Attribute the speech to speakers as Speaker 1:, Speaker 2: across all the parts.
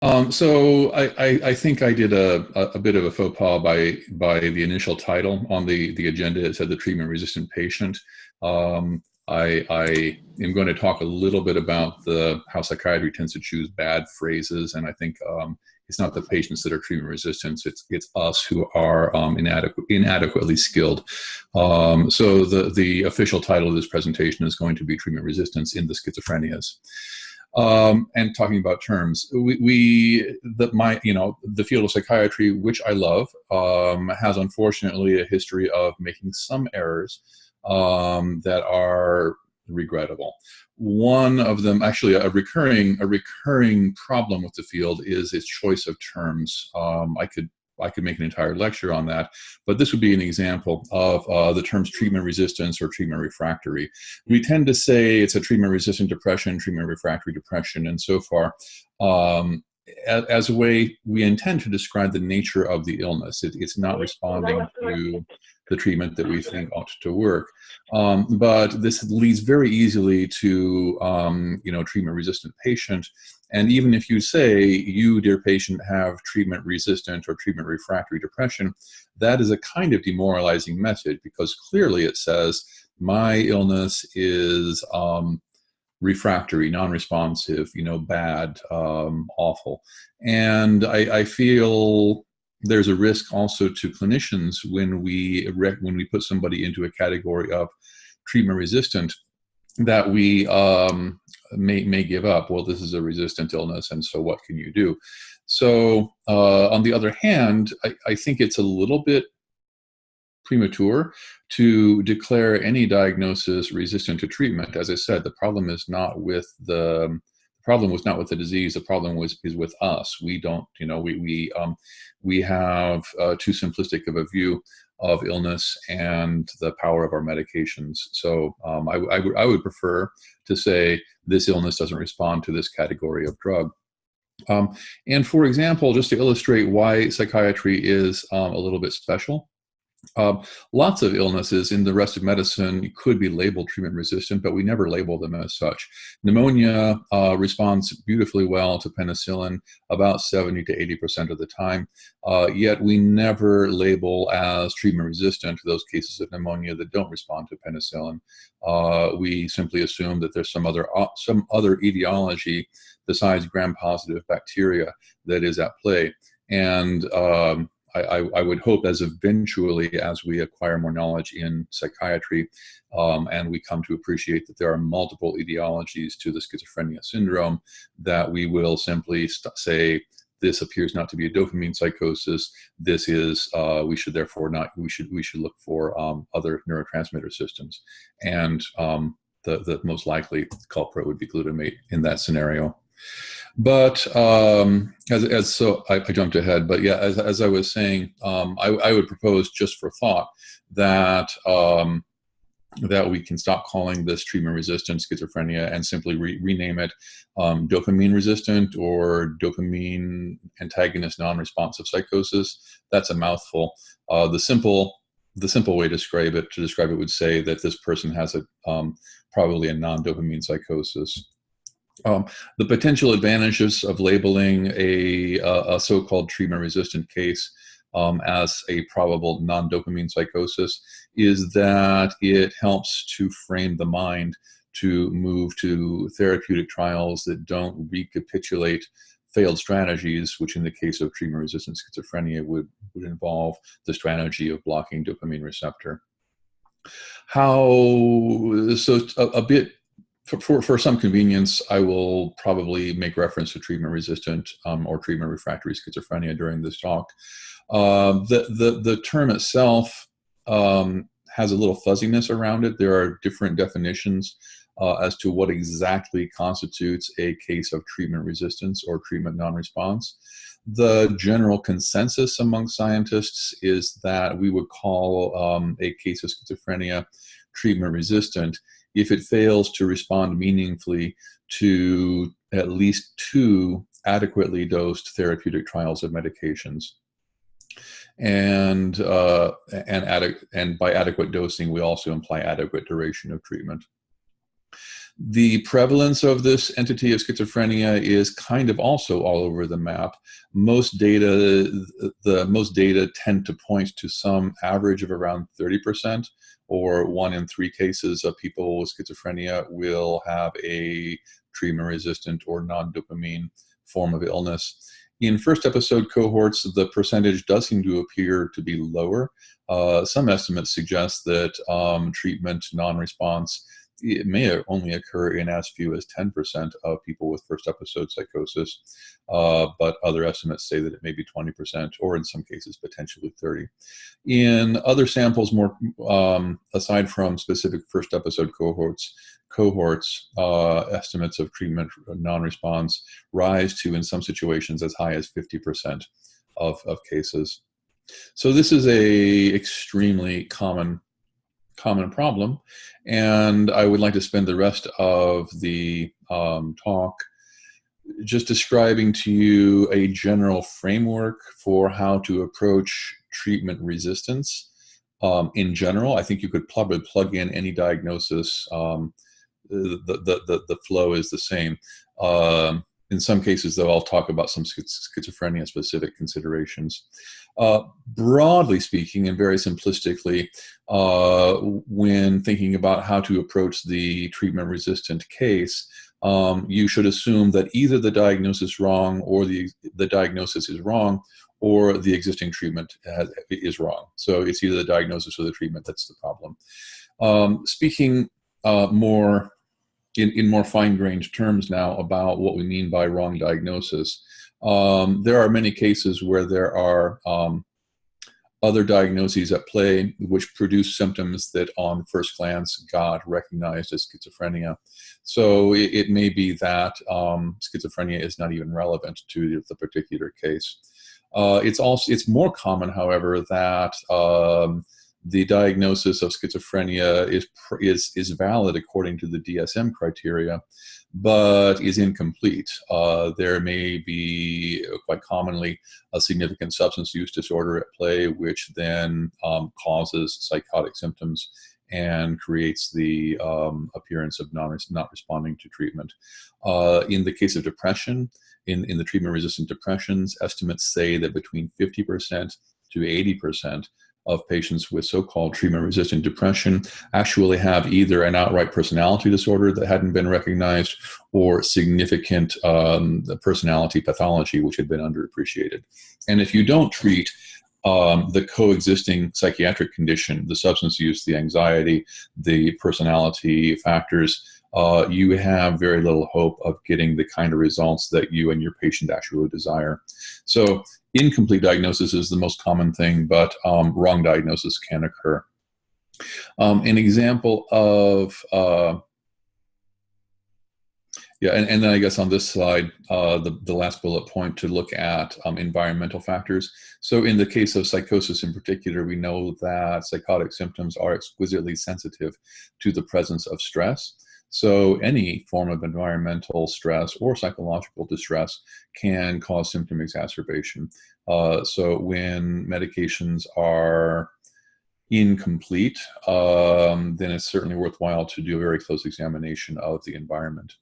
Speaker 1: So I think I did a bit of a faux pas by the initial title on the agenda. It said the treatment-resistant patient. I am going to talk a little bit about the how psychiatry tends to choose bad phrases, and I think it's not the patients that are treatment-resistant. It's us who are inadequately skilled. So the official title of this presentation is going to be treatment resistance in the schizophrenias. And talking about terms, the field of psychiatry, which I love, has unfortunately a history of making some errors that are regrettable. One of them, actually, a recurring problem with the field is its choice of terms. I could make an entire lecture on that, but this would be an example of the terms treatment resistance or treatment refractory. We tend to say it's a treatment resistant depression, treatment refractory depression, and so far. As a way, we intend to describe the nature of the illness. It's not responding to the treatment that we think ought to work. But this leads very easily to, treatment-resistant patient. And even if you say, you, dear patient, have treatment-resistant or treatment-refractory depression, that is a kind of demoralizing message because clearly it says, my illness is refractory, non-responsive, bad, awful. And I feel there's a risk also to clinicians when we put somebody into a category of treatment resistant that we may give up. Well, this is a resistant illness, and so what can you do? So on the other hand, I think it's a little bit premature to declare any diagnosis resistant to treatment. As I said, the problem was not with the disease. The problem is with us. We don't, we have too simplistic of a view of illness and the power of our medications. So I would prefer to say this illness doesn't respond to this category of drug. And for example, just to illustrate why psychiatry is a little bit special, lots of illnesses in the rest of medicine could be labeled treatment resistant, but we never label them as such. Pneumonia responds beautifully well to penicillin about 70 to 80% of the time, yet we never label as treatment resistant those cases of pneumonia that don't respond to penicillin. We simply assume that there's some other etiology besides gram-positive bacteria that is at play. And I would hope as eventually as we acquire more knowledge in psychiatry and we come to appreciate that there are multiple etiologies to the schizophrenia syndrome, that we will simply say this appears not to be a dopamine psychosis. This is we should look for other neurotransmitter systems, and the most likely culprit would be glutamate in that scenario. But so I jumped ahead, but yeah, as I was saying, I would propose just for thought that that we can stop calling this treatment-resistant schizophrenia and simply rename it dopamine-resistant or dopamine antagonist non-responsive psychosis. That's a mouthful. The simple way to describe it would say that this person has probably a non-dopamine psychosis. The potential advantages of labeling a so-called treatment-resistant case as a probable non-dopamine psychosis is that it helps to frame the mind to move to therapeutic trials that don't recapitulate failed strategies, which in the case of treatment-resistant schizophrenia would involve the strategy of blocking dopamine receptor. A bit for some convenience, I will probably make reference to treatment-resistant or treatment-refractory schizophrenia during this talk. The term itself has a little fuzziness around it. There are different definitions as to what exactly constitutes a case of treatment resistance or treatment non-response. The general consensus among scientists is that we would call a case of schizophrenia treatment resistant if it fails to respond meaningfully to at least 2 adequately dosed therapeutic trials of medications. And by adequate dosing, we also imply adequate duration of treatment. The prevalence of this entity of schizophrenia is kind of also all over the map. Most data tend to point to some average of around 30%, or 1 in 3 cases of people with schizophrenia will have a treatment-resistant or non-dopamine form of illness. In first episode cohorts, the percentage does seem to appear to be lower. Some estimates suggest that treatment non-response, it may only occur in as few as 10% of people with first episode psychosis, but other estimates say that it may be 20%, or in some cases potentially 30%. In other samples, more aside from specific first episode cohorts, estimates of treatment non-response rise to, in some situations, as high as 50% of cases. So this is a extremely common problem, and I would like to spend the rest of the talk just describing to you a general framework for how to approach treatment resistance. In general, I think you could probably plug in any diagnosis. The flow is the same. In some cases, though, I'll talk about some schizophrenia-specific considerations. Broadly speaking, and very simplistically, when thinking about how to approach the treatment-resistant case, you should assume that either the diagnosis wrong, or the diagnosis is wrong, or the existing treatment is wrong. So it's either the diagnosis or the treatment that's the problem. Speaking more in more fine-grained terms now about what we mean by wrong diagnosis, there are many cases where there are other diagnoses at play which produce symptoms that on first glance got recognized as schizophrenia. So it may be that schizophrenia is not even relevant to the particular case. It's more common, however, that the diagnosis of schizophrenia is valid according to the DSM criteria, but is incomplete. There may be, quite commonly, a significant substance use disorder at play, which then causes psychotic symptoms and creates the appearance of not responding to treatment. In the case of depression, in the treatment-resistant depressions, estimates say that between 50% to 80% of patients with so-called treatment-resistant depression actually have either an outright personality disorder that hadn't been recognized, or significant personality pathology which had been underappreciated. And if you don't treat the coexisting psychiatric condition, the substance use, the anxiety, the personality factors, you have very little hope of getting the kind of results that you and your patient actually desire. So incomplete diagnosis is the most common thing, but wrong diagnosis can occur. An example of, and then I guess on this slide, the last bullet point to look at environmental factors. So in the case of psychosis in particular, we know that psychotic symptoms are exquisitely sensitive to the presence of stress. So any form of environmental stress or psychological distress can cause symptom exacerbation. So when medications are incomplete, then it's certainly worthwhile to do a very close examination of the environment.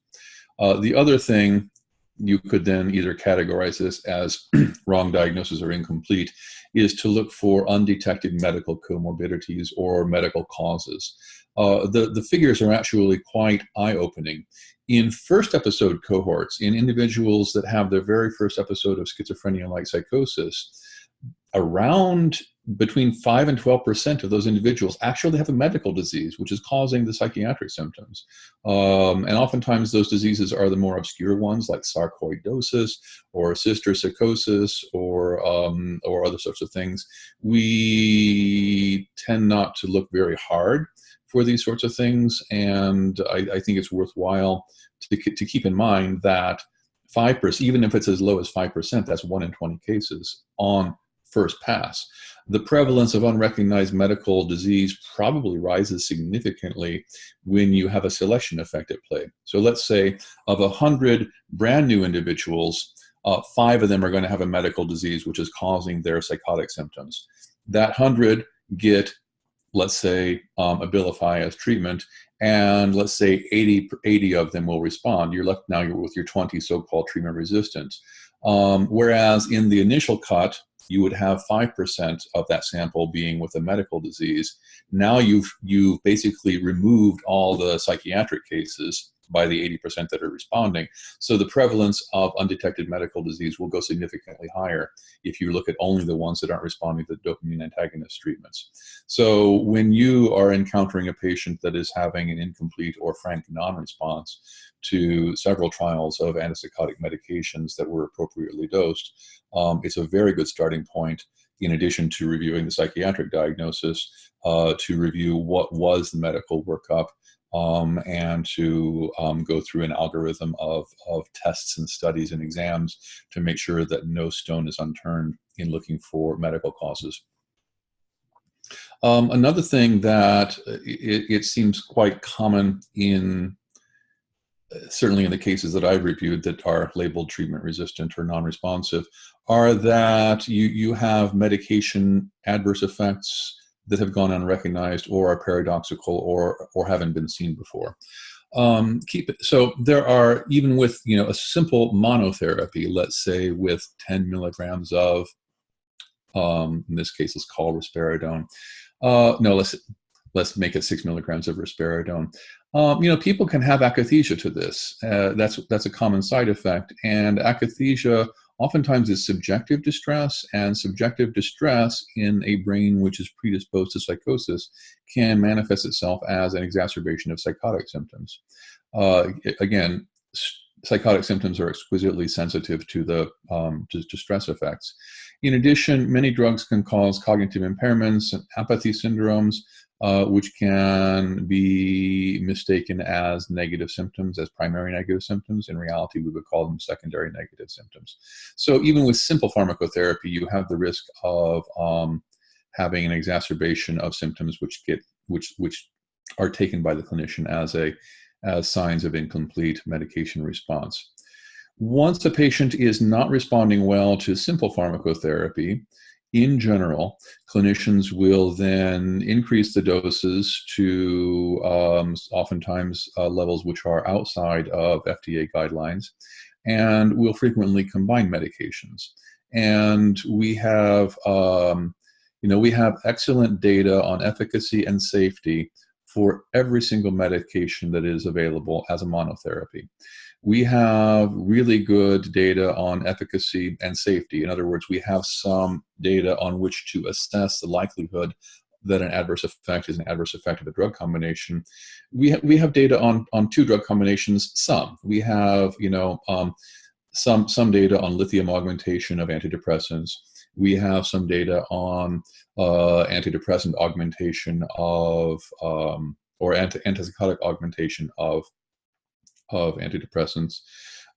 Speaker 1: The other thing, you could then either categorize this as wrong diagnosis or incomplete, is to look for undetected medical comorbidities or medical causes. The figures are actually quite eye-opening. In first episode cohorts, in individuals that have their very first episode of schizophrenia-like psychosis, around between 5 and 12% of those individuals actually have a medical disease which is causing the psychiatric symptoms. And oftentimes those diseases are the more obscure ones, like sarcoidosis or cysticercosis or other sorts of things. We tend not to look very hard for these sorts of things, and I think it's worthwhile to keep in mind that 5%, even if it's as low as 5%, that's 1 in 20 cases on first pass. The prevalence of unrecognized medical disease probably rises significantly when you have a selection effect at play. So let's say of 100 brand new individuals, 5 of them are going to have a medical disease which is causing their psychotic symptoms. That 100 get let's say, Abilify as treatment, and let's say 80 of them will respond. You're left now with your 20 so-called treatment resistant. Whereas in the initial cut, you would have 5% of that sample being with a medical disease. Now you've basically removed all the psychiatric cases by the 80% that are responding. So the prevalence of undetected medical disease will go significantly higher if you look at only the ones that aren't responding to dopamine antagonist treatments. So when you are encountering a patient that is having an incomplete or frank non-response to several trials of antipsychotic medications that were appropriately dosed, it's a very good starting point, in addition to reviewing the psychiatric diagnosis, to review what was the medical workup, and to go through an algorithm of tests and studies and exams to make sure that no stone is unturned in looking for medical causes. Another thing that it seems quite common in, certainly in the cases that I've reviewed that are labeled treatment resistant or non-responsive, are that you have medication adverse effects that have gone unrecognized or are paradoxical or haven't been seen before. So there are, even with a simple monotherapy, let's say with 10 milligrams of, in this case, let's call risperidone. No, let's make it 6 milligrams of risperidone. People can have akathisia to this. That's a common side effect, and akathisia oftentimes is subjective distress, and subjective distress in a brain which is predisposed to psychosis can manifest itself as an exacerbation of psychotic symptoms. Again, psychotic symptoms are exquisitely sensitive to the to stress effects. In addition, many drugs can cause cognitive impairments and apathy syndromes, which can be mistaken as negative symptoms, as primary negative symptoms. In reality, we would call them secondary negative symptoms. So even with simple pharmacotherapy, you have the risk of having an exacerbation of symptoms which are taken by the clinician as signs of incomplete medication response. Once a patient is not responding well to simple pharmacotherapy, in general, clinicians will then increase the doses to oftentimes levels which are outside of FDA guidelines, and will frequently combine medications. And we have, we have excellent data on efficacy and safety for every single medication that is available as a monotherapy. We have really good data on efficacy and safety. In other words, we have some data on which to assess the likelihood that an adverse effect is an adverse effect of a drug combination. We have data on 2 drug combinations. We have some data on lithium augmentation of antidepressants. We have some data on antidepressant augmentation of or antipsychotic augmentation of antidepressants.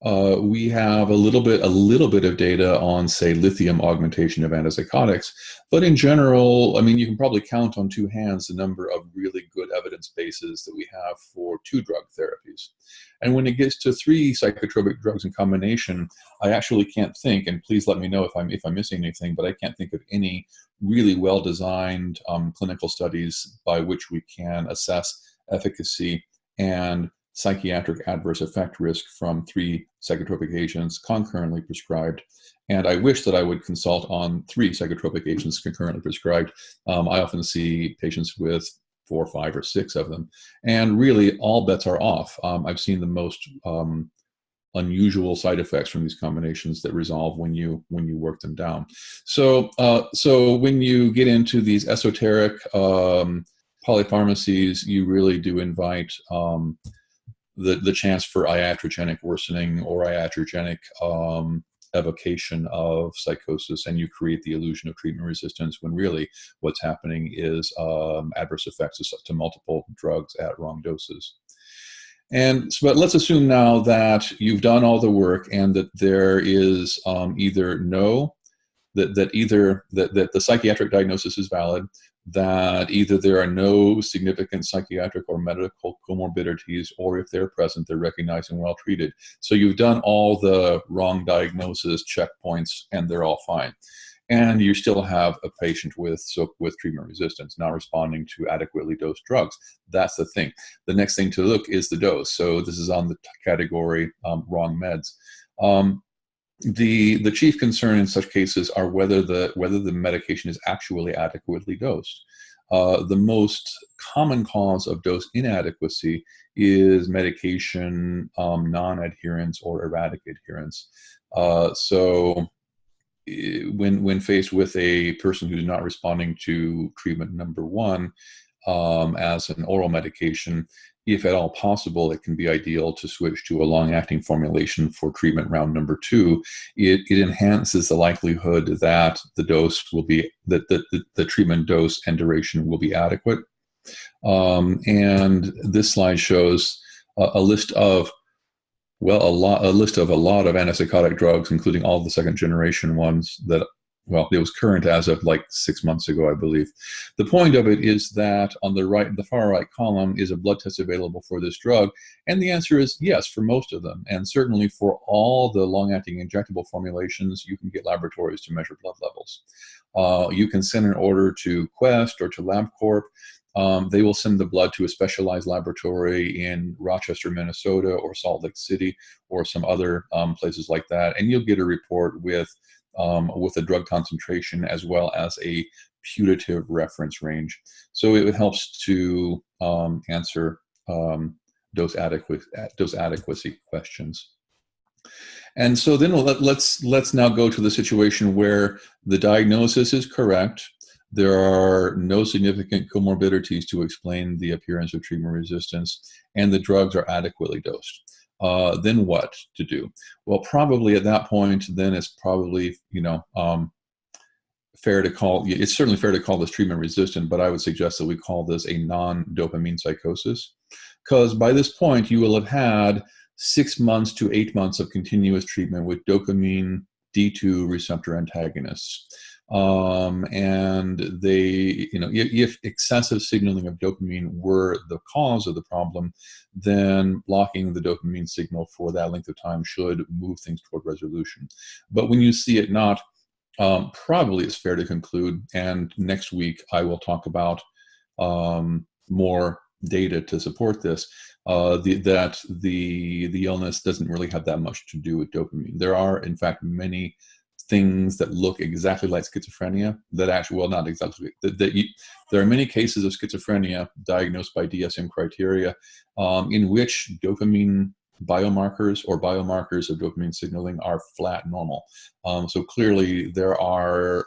Speaker 1: We have a little bit of data on, say, lithium augmentation of antipsychotics, but in general, I mean, you can probably count on 2 hands the number of really good evidence bases that we have for 2 drug therapies. And when it gets to 3 psychotropic drugs in combination, I actually can't think, and please let me know if I'm missing anything, but I can't think of any really well-designed clinical studies by which we can assess efficacy and psychiatric adverse effect risk from 3 psychotropic agents concurrently prescribed. And I wish that I would consult on 3 psychotropic agents concurrently prescribed. I often see patients with 4, 5, or 6 of them, and really all bets are off. I've seen the most unusual side effects from these combinations that resolve when you work them down. So when you get into these esoteric polypharmacies, you really do invite the chance for iatrogenic worsening or iatrogenic evocation of psychosis, and you create the illusion of treatment resistance when really what's happening is adverse effects to multiple drugs at wrong doses. But let's assume now that you've done all the work and that there is either that the psychiatric diagnosis is valid, that either there are no significant psychiatric or medical comorbidities, or if they're present, they're recognized and well treated. So you've done all the wrong diagnosis checkpoints and they're all fine. and you still have a patient with treatment resistance, not responding to adequately dosed drugs. That's the thing. The next thing to look is the dose. So this is on the category wrong meds. The chief concern in such cases are whether the medication is actually adequately dosed. The most common cause of dose inadequacy is medication non-adherence or erratic adherence. So when faced with a person who's not responding to treatment number one as an oral medication, if at all possible, it can be ideal to switch to a long-acting formulation for treatment round number two. It enhances the likelihood that the dose will be the treatment dose and duration will be adequate. And this slide shows a list of a lot of antipsychotic drugs, including all the second generation ones that, well, it was current as of like 6 months ago, I believe. The point of it is that on the far right column is a blood test available for this drug, and the answer is yes for most of them, and certainly for all the long-acting injectable formulations, you can get laboratories to measure blood levels. You can send an order to Quest or to LabCorp. They will send the blood to a specialized laboratory in Rochester, Minnesota, or Salt Lake City, or some other places like that, and you'll get a report with a drug concentration as well as a putative reference range. So it helps to answer dose adequacy questions. And so then let's now go to the situation where the diagnosis is correct. There are no significant comorbidities to explain the appearance of treatment resistance, and the drugs are adequately dosed. Then what to do? Well, probably at that point, then it's probably, fair to call, it's certainly fair to call this treatment resistant, but I would suggest that we call this a non-dopamine psychosis, because by this point, you will have had 6 months to 8 months of continuous treatment with dopamine D2 receptor antagonists. And they, if excessive signaling of dopamine were the cause of the problem, then blocking the dopamine signal for that length of time should move things toward resolution. But when you see it not, probably it's fair to conclude, and next week I will talk about more data to support this, that the illness doesn't really have that much to do with dopamine. There are, in fact, many things that look exactly like schizophrenia that actually, well, not exactly, there are many cases of schizophrenia diagnosed by DSM criteria in which dopamine biomarkers or biomarkers of dopamine signaling are flat normal. So clearly there are,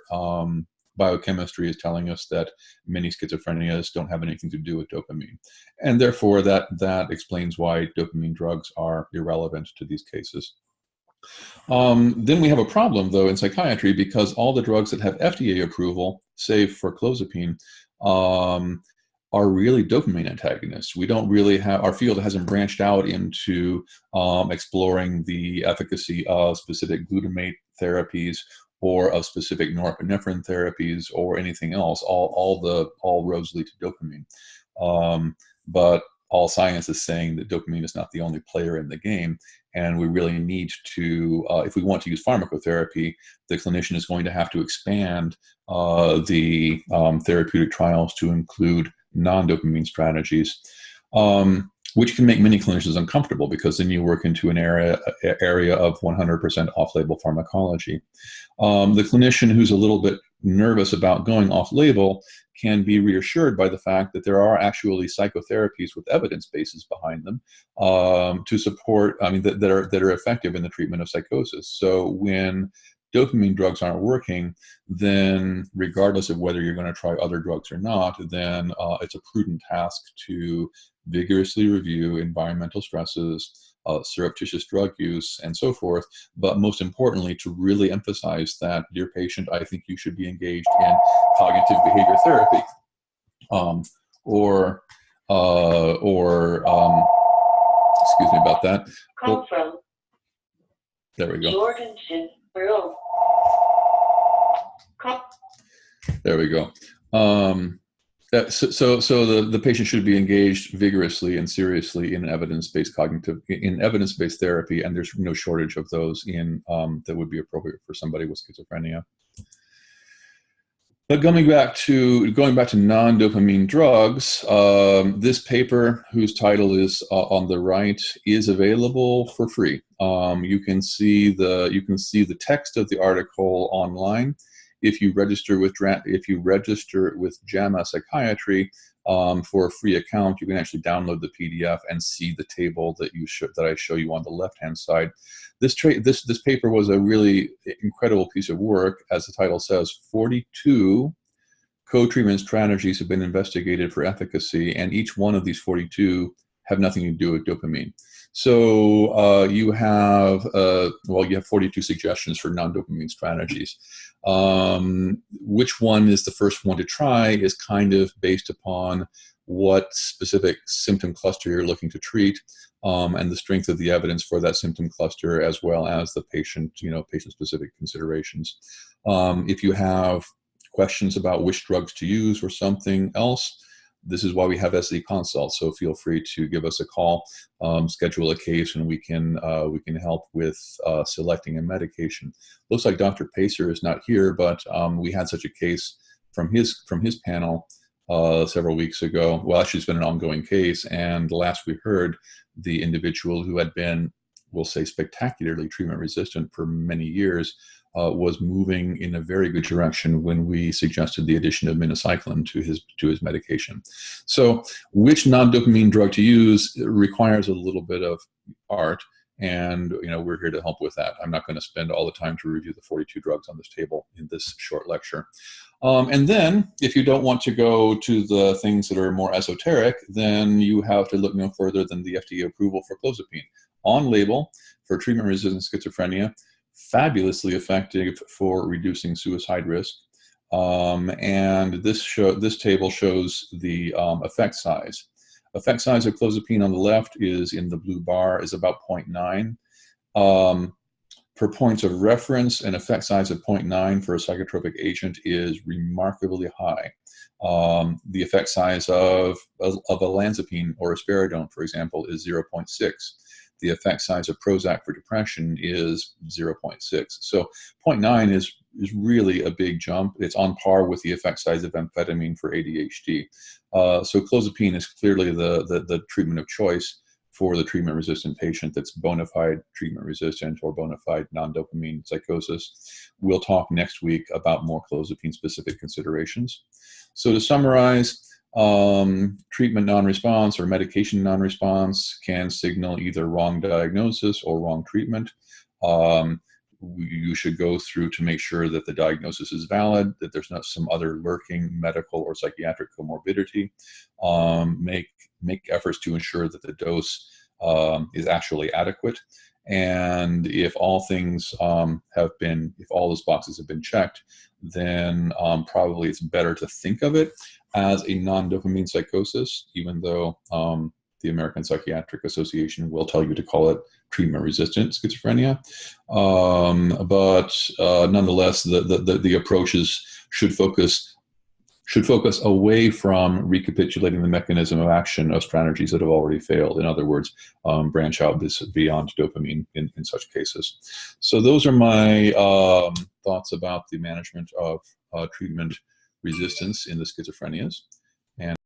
Speaker 1: biochemistry is telling us that many schizophrenias don't have anything to do with dopamine. And therefore that explains why dopamine drugs are irrelevant to these cases. Then we have a problem, though, in psychiatry, because all the drugs that have FDA approval, save for clozapine, are really dopamine antagonists. We don't really have, our field hasn't branched out into exploring the efficacy of specific glutamate therapies or of specific norepinephrine therapies or anything else. All roads lead to dopamine. But all science is saying that dopamine is not the only player in the game, and we really need to, if we want to use pharmacotherapy, the clinician is going to have to expand the therapeutic trials to include non-dopamine strategies, which can make many clinicians uncomfortable, because then you work into an area of 100% off-label pharmacology. The clinician who's a little bit nervous about going off-label can be reassured by the fact that there are actually psychotherapies with evidence bases behind them to support, that are effective in the treatment of psychosis. So when dopamine drugs aren't working, then regardless of whether you're going to try other drugs or not, then it's a prudent task to vigorously review environmental stresses, surreptitious drug use, and so forth. But most importantly, to really emphasize that, dear patient, I think you should be engaged in cognitive behavior therapy, excuse me about that.
Speaker 2: Call from.
Speaker 1: There we go.
Speaker 2: Jorgensen Road.
Speaker 1: There we go. So the patient should be engaged vigorously and seriously in evidence-based therapy, and there's no shortage of those in that would be appropriate for somebody with schizophrenia. But going back to non-dopamine drugs, this paper, whose title is on the right, is available for free. You can see the text of the article online. If you register with JAMA Psychiatry for a free account, you can actually download the PDF and see the table that I show you on the left-hand side. This paper was a really incredible piece of work. As the title says, 42 co-treatment strategies have been investigated for efficacy, and each one of these 42 have nothing to do with dopamine. So you have 42 suggestions for non-dopamine strategies. Which one is the first one to try is kind of based upon what specific symptom cluster you're looking to treat, and the strength of the evidence for that symptom cluster, as well as the patient-specific considerations. If you have questions about which drugs to use or something else, this is why we have SE Consult. So feel free to give us a call, schedule a case, and we can help with selecting a medication. Looks like Dr. Pacer is not here, but we had such a case from his panel several weeks ago. Well, actually, it's been an ongoing case, and last we heard, the individual who had been, we'll say, spectacularly treatment resistant for many years was moving in a very good direction when we suggested the addition of minocycline to his medication. So which non-dopamine drug to use requires a little bit of art, and we're here to help with that. I'm not going to spend all the time to review the 42 drugs on this table in this short lecture. And then, if you don't want to go to the things that are more esoteric, then you have to look no further than the FDA approval for clozapine, on label for treatment-resistant schizophrenia, fabulously effective for reducing suicide risk. And this table shows the effect size. Effect size of clozapine on the left is in the blue bar, is about 0.9. For points of reference, an effect size of 0.9 for a psychotropic agent is remarkably high. The effect size of olanzapine or risperidone, for example, is 0.6. The effect size of Prozac for depression is 0.6. So 0.9 is really a big jump. It's on par with the effect size of amphetamine for ADHD. So clozapine is clearly the treatment of choice for the treatment-resistant patient that's bona fide treatment-resistant or bona fide non-dopamine psychosis. We'll talk next week about more clozapine-specific considerations. So to summarize, treatment non-response or medication non-response can signal either wrong diagnosis or wrong treatment. You should go through to make sure that the diagnosis is valid, that there's not some other lurking medical or psychiatric comorbidity. Make efforts to ensure that the dose is actually adequate. And if all those boxes have been checked, then probably it's better to think of it as a non-dopamine psychosis, even though the American Psychiatric Association will tell you to call it treatment-resistant schizophrenia. But nonetheless, the approaches should focus away from recapitulating the mechanism of action of strategies that have already failed. In other words, branch out beyond dopamine in such cases. So those are my thoughts about the management of treatment resistance in the schizophrenias. And